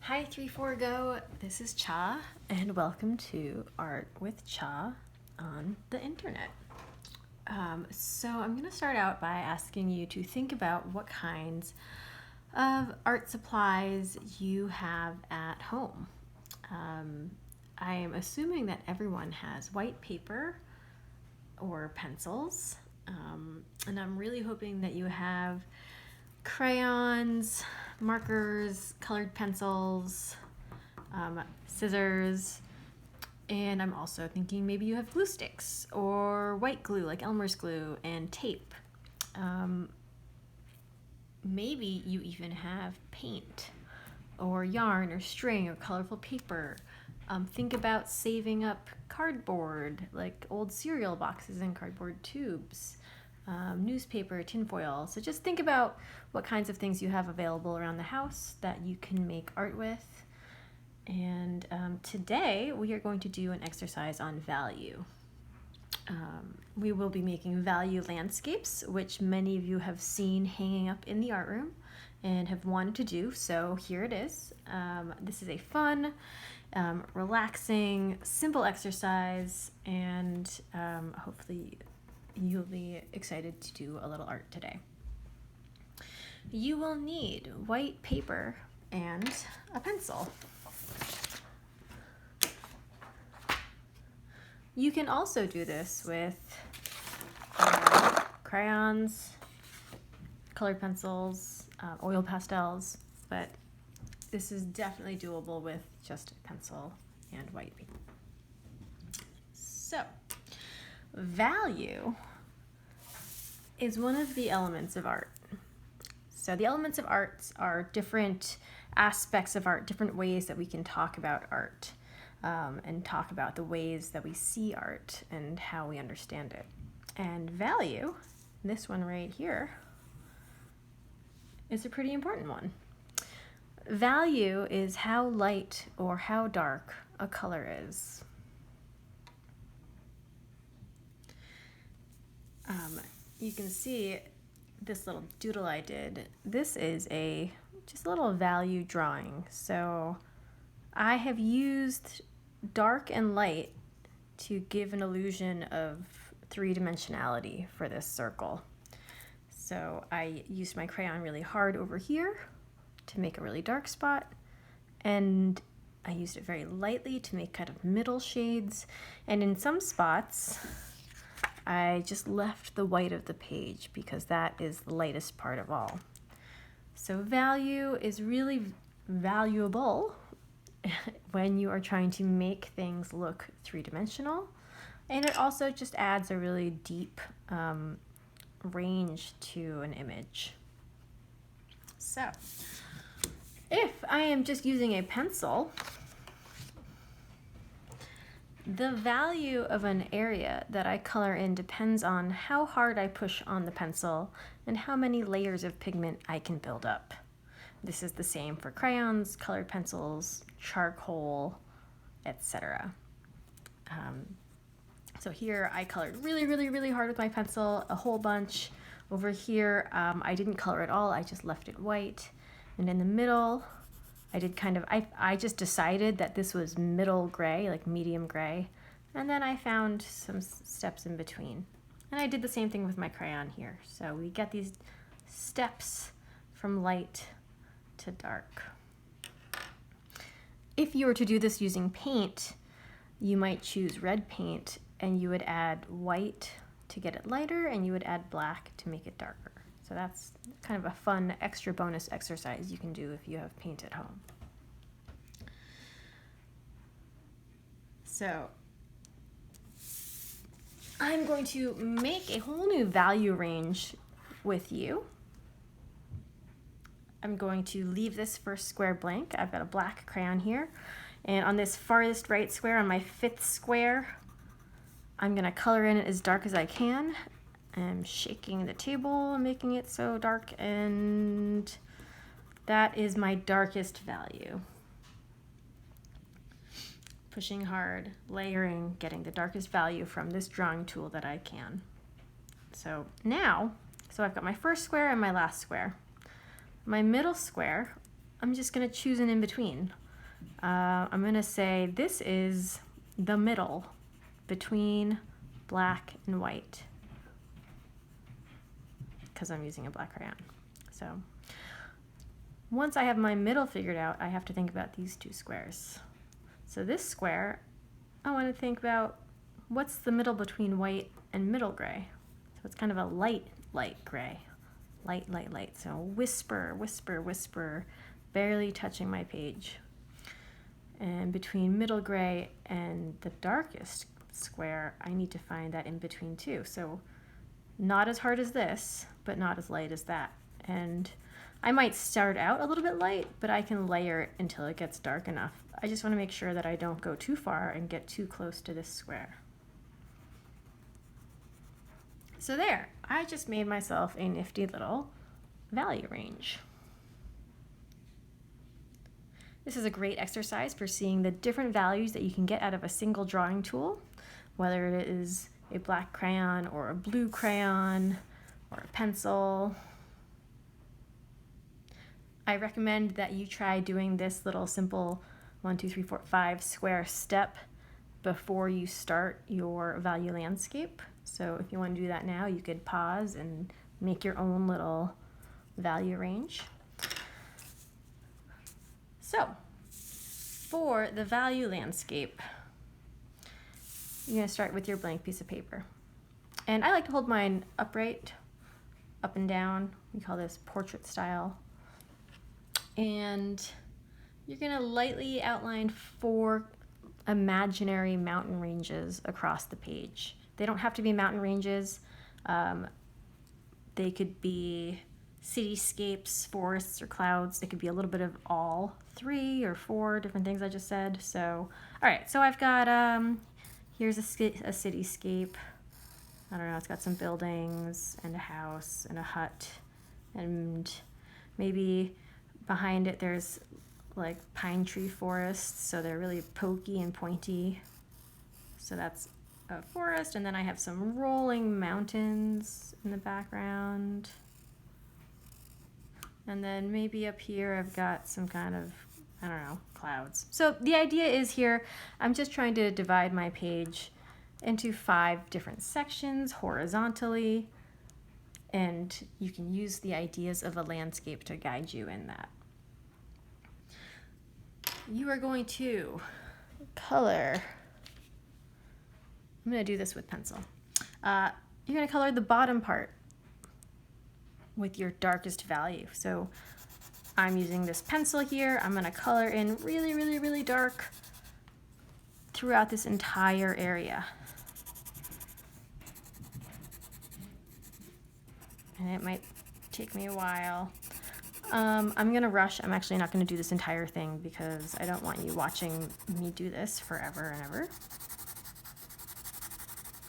Hi 3-4-Go, this is Cha, and welcome to Art with Cha on the internet. So I'm going to start out by asking you to think about what kinds of art supplies you have at home. I am assuming that everyone has white paper or pencils, and I'm really hoping that you have crayons, markers, colored pencils, scissors, and I'm also thinking maybe you have glue sticks or white glue like Elmer's glue and tape. Maybe you even have paint or yarn or string or colorful paper. Think about saving up cardboard like old cereal boxes and cardboard tubes. Newspaper, tinfoil. So just think about what kinds of things you have available around the house that you can make art with. And today we are going to do an exercise on value. We will be making value landscapes, which many of you have seen hanging up in the art room and have wanted to do. So here it is. This is a fun, relaxing, simple exercise, and hopefully you'll be excited to do a little art today. You will need white paper and a pencil. You can also do this with crayons, colored pencils, oil pastels, but this is definitely doable with just a pencil and white paper. So, value is one of the elements of art. So the elements of art are different aspects of art, different ways that we can talk about art, and talk about the ways that we see art and how we understand it. And value, this one right here, is a pretty important one. Value is how light or how dark a color is. You can see this little doodle I did. This is just a little value drawing. So I have used dark and light to give an illusion of three-dimensionality for this circle. So I used my crayon really hard over here to make a really dark spot, and I used it very lightly to make kind of middle shades, and in some spots I just left the white of the page because that is the lightest part of all. So value is really valuable when you are trying to make things look three-dimensional, and it also just adds a really deep range to an image. So if I am just using a pencil, the value of an area that I color in depends on how hard I push on the pencil and how many layers of pigment I can build up. This is the same for crayons, colored pencils, charcoal, etc. So here I colored really hard with my pencil, a whole bunch. Over here I didn't color at all, I just left it white. And in the middle, I did I just decided that this was middle gray, like medium gray, and then I found some steps in between. And I did the same thing with my crayon here. So we get these steps from light to dark. If you were to do this using paint, you might choose red paint and you would add white to get it lighter, and you would add black to make it darker. So that's kind of a fun extra bonus exercise you can do if you have paint at home. So I'm going to make a whole new value range with you. I'm going to leave this first square blank. I've got a black crayon here, and on this farthest right square, on my 5th square, I'm going to color in it as dark as I can. I'm shaking the table, making it so dark, and that is my darkest value. Pushing hard, layering, getting the darkest value from this drawing tool that I can. So now, I've got my first square and my last square. My middle square, I'm just gonna choose an in-between. I'm gonna say this is the middle between black and white, because I'm using a black crayon. So once I have my middle figured out, I have to think about these two squares. So this square, I want to think about what's the middle between white and middle gray. So it's kind of a light gray. Light, light, light. So whisper, whisper, whisper, barely touching my page. And between middle gray and the darkest square, I need to find that in between too. So not as hard as this, but not as light as that. And I might start out a little bit light, but I can layer it until it gets dark enough. I just want to make sure that I don't go too far and get too close to this square. So there, I just made myself a nifty little value range. This is a great exercise for seeing the different values that you can get out of a single drawing tool, whether it is a black crayon or a blue crayon or a pencil. I recommend that you try doing this little simple 1, 2, 3, 4, 5 square step before you start your value landscape. So if you want to do that now, you could pause and make your own little value range. So for the value landscape, you're going to start with your blank piece of paper. And I like to hold mine upright, up and down. We call this portrait style. And you're going to lightly outline 4 imaginary mountain ranges across the page. They don't have to be mountain ranges. They could be cityscapes, forests, or clouds. They could be a little bit of all 3 or 4 different things I just said. So, all right, so I've got, here's a cityscape. I don't know, it's got some buildings and a house and a hut, and maybe behind it there's like pine tree forests, so they're really pokey and pointy. So that's a forest, and then I have some rolling mountains in the background. And then maybe up here I've got some kind of, I don't know, clouds. So the idea is here, I'm just trying to divide my page into 5 different sections horizontally, and you can use the ideas of a landscape to guide you in that. You are going to color, I'm going to do this with pencil. You're going to color the bottom part with your darkest value. So I'm using this pencil here. I'm going to color in really, really, really dark throughout this entire area. And it might take me a while. I'm going to rush. I'm actually not going to do this entire thing because I don't want you watching me do this forever and ever.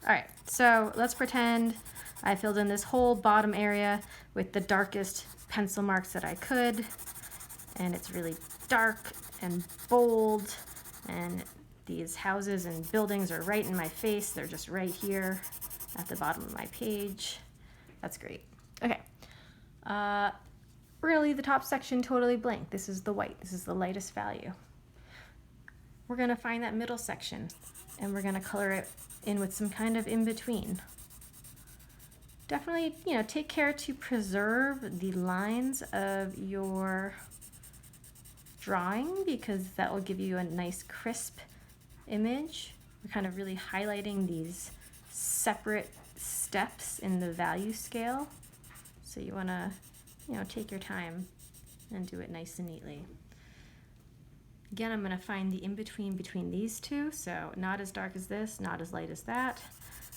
All right, so let's pretend I filled in this whole bottom area with the darkest pencil marks that I could, and it's really dark and bold, and these houses and buildings are right in my face. They're just right here at the bottom of my page. That's great. Okay, we're gonna leave the top section totally blank. This is the white, this is the lightest value. We're gonna find that middle section, and we're gonna color it in with some kind of in-between. Definitely, take care to preserve the lines of your drawing, because that will give you a nice crisp image. We're kind of really highlighting these separate steps in the value scale. So you want to, take your time and do it nice and neatly. Again, I'm going to find the in-between between these two, so not as dark as this, not as light as that.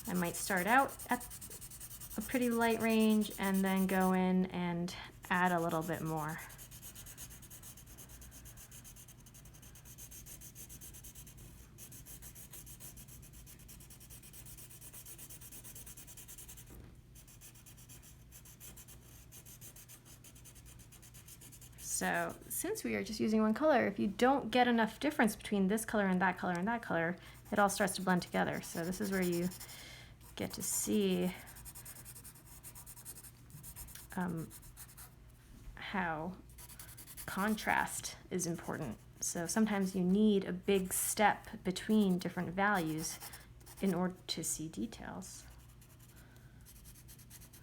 I might start out at a pretty light range and then go in and add a little bit more. So since we are just using one color, if you don't get enough difference between this color and that color and that color, it all starts to blend together. So this is where you get to see how contrast is important. So sometimes you need a big step between different values in order to see details.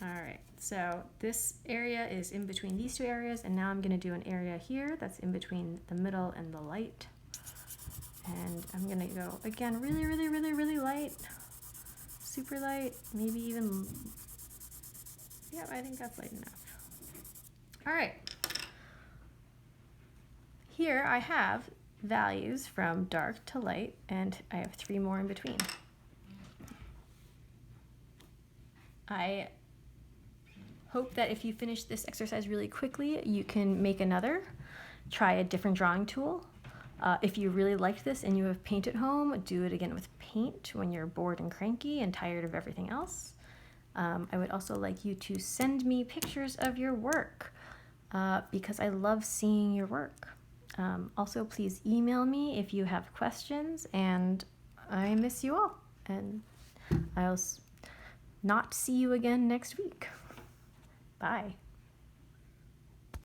All right, so this area is in between these two areas, and now I'm going to do an area here that's in between the middle and the light. And I'm going to go, again, really, really, really, really light, super light, maybe even, yeah, I think that's light enough. All right. Here I have values from dark to light, and I have 3 more in between. I hope that if you finish this exercise really quickly, you can make another, try a different drawing tool. If you really liked this and you have paint at home, do it again with paint when you're bored and cranky and tired of everything else. I would also like you to send me pictures of your work because I love seeing your work. Also, please email me if you have questions, and I miss you all. And I'll not see you again next week. Bye.